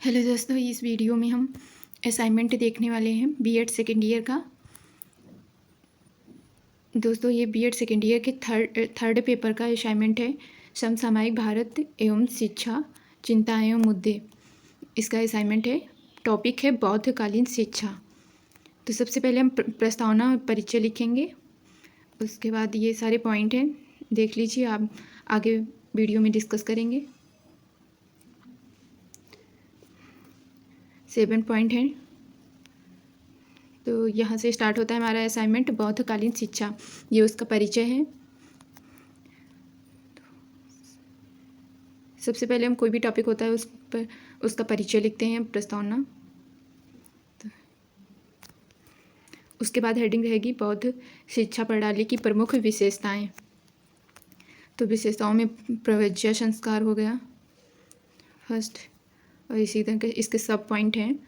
Hello दोस्तों, इस video में हम असाइनमेंट देखने वाले हैं बीएड सेकेंड ईयर का। दोस्तों, ये बीएड सेकेंड ईयर के थर्ड पेपर का असाइनमेंट है। समसामयिक भारत एवं शिक्षा, चिंताएं एवं मुद्दे, इसका असाइनमेंट है। टॉपिक है बौद्धकालीन शिक्षा। तो सबसे पहले हम प्रस्तावना और परिचय लिखेंगे। उसके बाद ये सारे पॉइंट हैं, देख लीजिए। आप आगे वीडियो में डिस्कस करेंगे। 7 पॉइंट हैं। तो यहाँ से स्टार्ट होता है हमारा असाइनमेंट, बौद्धकालीन शिक्षा। ये उसका परिचय है। सबसे पहले हम कोई भी टॉपिक होता है उस पर उसका परिचय लिखते हैं, प्रस्तावना। तो उसके बाद हेडिंग रहेगी बौद्ध शिक्षा प्रणाली की प्रमुख विशेषताएं। तो विशेषताओं में प्रव्रज्य संस्कार हो गया फर्स्ट, और इसी तरह के इसके सब पॉइंट हैं।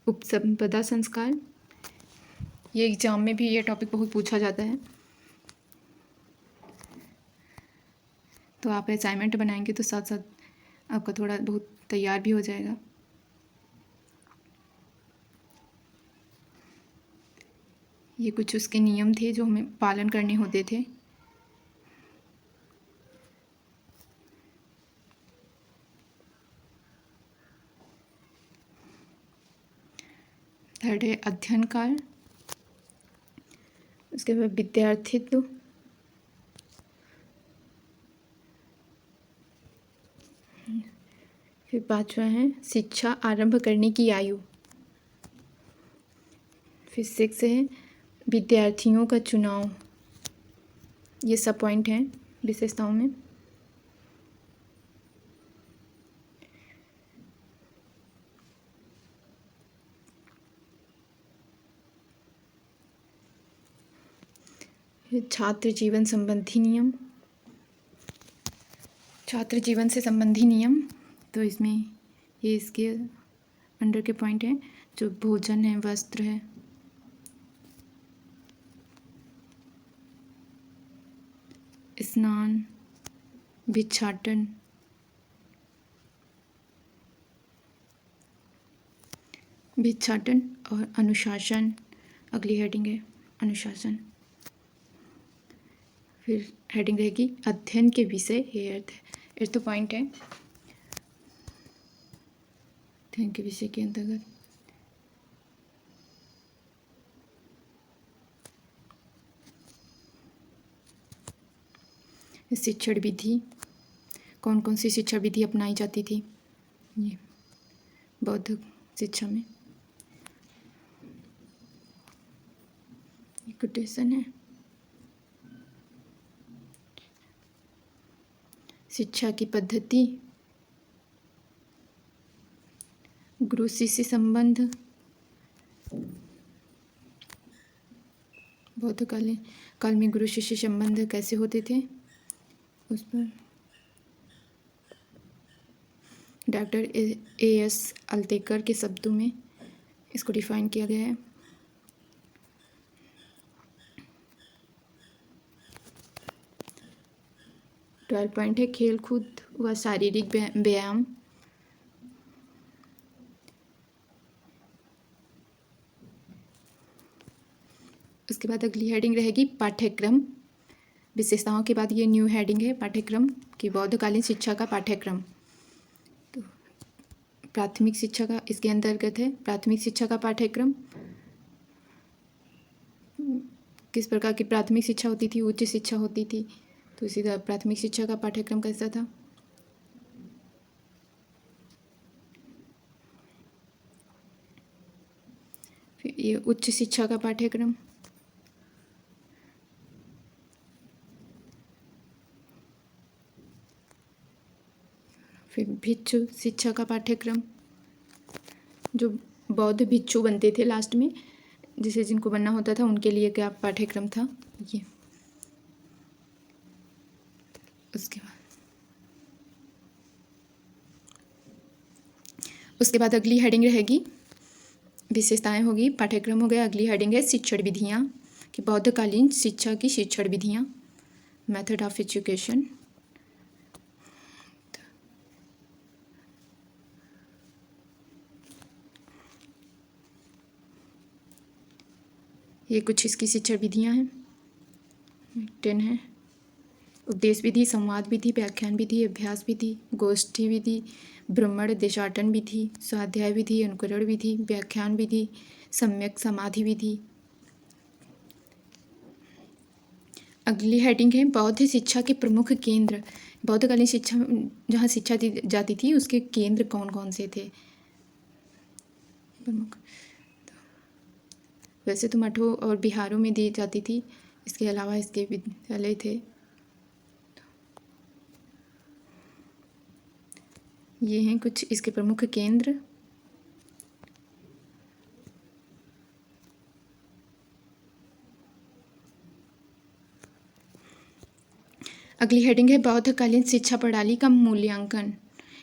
उपसंपदा संस्कार, ये एग्जाम में भी ये टॉपिक बहुत पूछा जाता है। तो आप असाइनमेंट बनाएंगे तो साथ साथ आपका थोड़ा बहुत तैयार भी हो जाएगा। ये कुछ उसके नियम थे जो हमें पालन करने होते थे। थर्ड है अध्ययन काल। उसके बाद विद्यार्थित्व, फिर पांचवा है शिक्षा आरंभ करने की आयु। फिर 6 है विद्यार्थियों का चुनाव। ये सब पॉइंट हैं विशेषताओं में। फिर छात्र जीवन संबंधी नियम, छात्र जीवन से संबंधी नियम। तो इसमें ये इसके अंडर के पॉइंट हैं, जो भोजन है, वस्त्र है, स्नान, भिक्षाटन, और अनुशासन। अगली हेडिंग है अनुशासन। फिर हेडिंग रहेगी अध्ययन के विषय। ये अर्थ पॉइंट है अध्ययन के विषय के अंतर्गत। शिक्षण विधि, कौन कौन सी शिक्षा विधि अपनाई जाती थी ये बौद्ध शिक्षा में। कोटेशन है शिक्षा की पद्धति, गुरु शिष्य संबंध, बौद्ध काल में गुरु शिष्य संबंध कैसे होते थे, उस पर डॉक्टर A.S. अल्तेकर के शब्दों में इसको डिफाइन किया गया है। ट्वेल्व पॉइंट है खेल कूद व शारीरिक व्यायाम। उसके बाद अगली हेडिंग रहेगी पाठ्यक्रम। विशेषताओं के बाद ये न्यू हेडिंग है पाठ्यक्रम की बौद्धकालीन शिक्षा का पाठ्यक्रम। तो प्राथमिक शिक्षा का इसके अंतर्गत है। प्राथमिक शिक्षा का पाठ्यक्रम, किस प्रकार की प्राथमिक शिक्षा होती थी, उच्च शिक्षा होती थी। तो इसी तरह प्राथमिक शिक्षा का पाठ्यक्रम कैसा था। फिर ये उच्च शिक्षा का पाठ्यक्रम, फिर भिक्षु शिक्षा का पाठ्यक्रम, जो बौद्ध भिक्षु बनते थे लास्ट में, जिसे जिनको बनना होता था उनके लिए क्या पाठ्यक्रम था ये। उसके बाद अगली हेडिंग रहेगी विशेषताएं होगी, पाठ्यक्रम हो गया। अगली हेडिंग है शिक्षण विधियाँ कि बौद्धकालीन शिक्षा की शिक्षण विधियाँ, मेथड ऑफ एजुकेशन। ये कुछ इसकी शिक्षण विधियाँ हैं, 10 है। उपदेश विधि, संवाद विधि, व्याख्यान विधि, अभ्यास विधि, गोष्ठी विधि, ब्रह्मण देशाटन विधि, स्वाध्याय विधि, अनुकरण विधि, व्याख्यान विधि, सम्यक समाधि विधि। अगली हेडिंग है बौद्ध शिक्षा के प्रमुख केंद्र। बौद्धकालीन शिक्षा, जहाँ शिक्षा दी जाती थी उसके केंद्र कौन कौन से थे प्रमुख? वैसे तो मठों और बिहारों में दी जाती थी, इसके अलावा इसके विद्यालय थे। ये हैं कुछ इसके प्रमुख केंद्र। अगली हेडिंग है बौद्धकालीन शिक्षा प्रणाली का मूल्यांकन,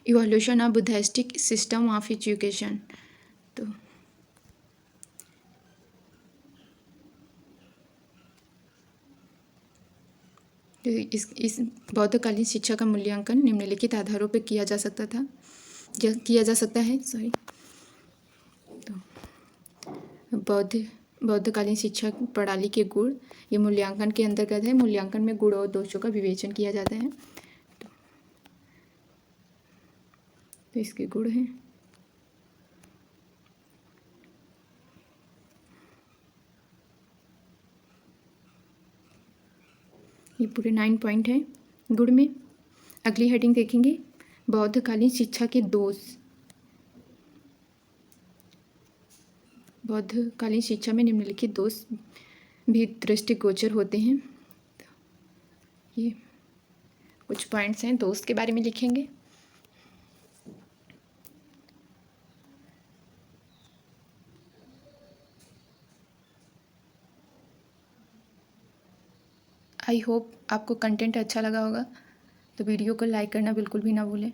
evolution of Buddhistic system of education. तो इस बौद्धकालीन शिक्षा का मूल्यांकन निम्नलिखित आधारों पर किया जा सकता है। तो बौद्धकालीन शिक्षा प्रणाली के गुण, ये मूल्यांकन के अंतर्गत है। मूल्यांकन में गुण और दोषों का विवेचन किया जाता है। तो इसके गुण हैं, ये पूरे 9 पॉइंट हैं गुण में। अगली हेडिंग देखेंगे बौद्धकालीन शिक्षा के दोष। बौद्धकालीन शिक्षा में निम्नलिखित दोष भी दृष्टिगोचर होते हैं। ये कुछ पॉइंट्स हैं, दोष के बारे में लिखेंगे। आई होप आपको कंटेंट अच्छा लगा होगा, तो वीडियो को लाइक करना बिल्कुल भी ना भूलें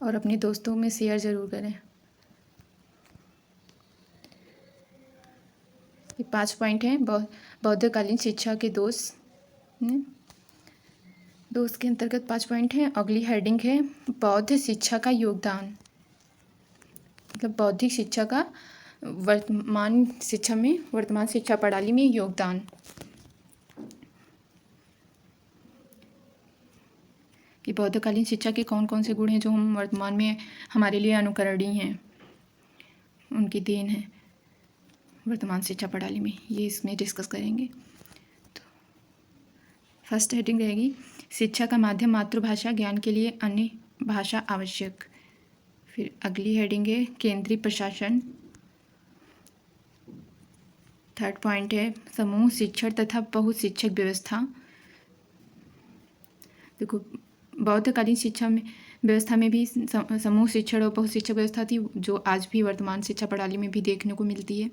और अपने दोस्तों में शेयर ज़रूर करें। ये 5 पॉइंट हैं बौद्धकालीन शिक्षा के दोष के अंतर्गत 5 पॉइंट हैं। अगली हेडिंग है बौद्ध शिक्षा का योगदान, मतलब बौद्धिक शिक्षा का वर्तमान शिक्षा प्रणाली में योगदान। कि बौद्धकालीन शिक्षा के कौन कौन से गुण हैं जो हम वर्तमान में हमारे लिए अनुकरणीय हैं, उनकी देन है वर्तमान शिक्षा प्रणाली में, ये इसमें डिस्कस करेंगे। तो फर्स्ट हेडिंग रहेगी शिक्षा का माध्यम मातृभाषा, ज्ञान के लिए अन्य भाषा आवश्यक। फिर अगली हेडिंग है केंद्रीय प्रशासन। थर्ड पॉइंट है समूह शिक्षण तथा बहुशिक्षक व्यवस्था। देखो बौद्धकालीन शिक्षा में व्यवस्था में भी समूह शिक्षण और बहुशिक्षक व्यवस्था थी, जो आज भी वर्तमान शिक्षा प्रणाली में भी देखने को मिलती है।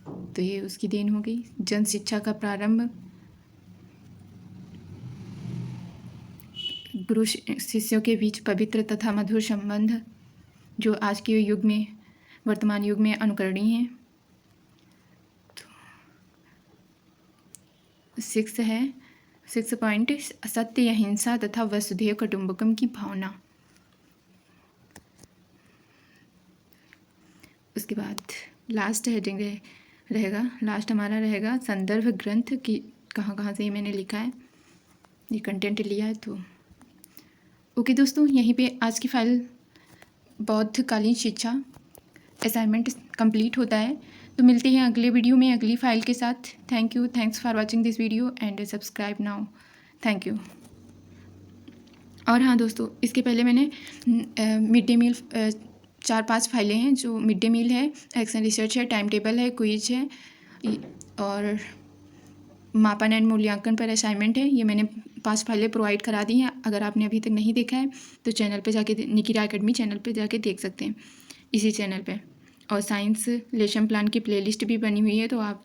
तो ये उसकी देन हो गई। जन शिक्षा का प्रारंभ, गुरु शिष्यों के बीच पवित्र तथा मधुर संबंध, जो आज के युग में वर्तमान युग में अनुकरणीय है। 6 पॉइंट सत्य, अहिंसा तथा वसुधैव कुटुंबकम की भावना। उसके बाद लास्ट हेडिंग लास्ट हमारा रहेगा संदर्भ ग्रंथ की, कहाँ से मैंने लिखा है, ये कंटेंट लिया है। तो ओके दोस्तों, यहीं पे आज की फाइल बौद्धकालीन शिक्षा असाइनमेंट कंप्लीट होता है। तो मिलते हैं अगले वीडियो में अगली फाइल के साथ। Thanks for watching this video and subscribe now. Thank you. और हाँ दोस्तों, इसके पहले मैंने मिड डे मील 4-5 फाइलें हैं, जो मिड डे मील है, एक्शन रिसर्च है, टाइम टेबल है, क्विज है और मापन एंड मूल्यांकन पर असाइनमेंट है। ये मैंने 5 फाइलें प्रोवाइड करा दी हैं। अगर आपने अभी तक नहीं देखा है तो चैनल पे जाके, निकिरा एकेडमी चैनल पे जाके देख सकते हैं, इसी चैनल पे। और साइंस लेसन प्लान की प्लेलिस्ट भी बनी हुई है, तो आप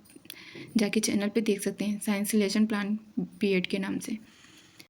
जाके चैनल पे देख सकते हैं, साइंस लेसन प्लान बीएड के नाम से।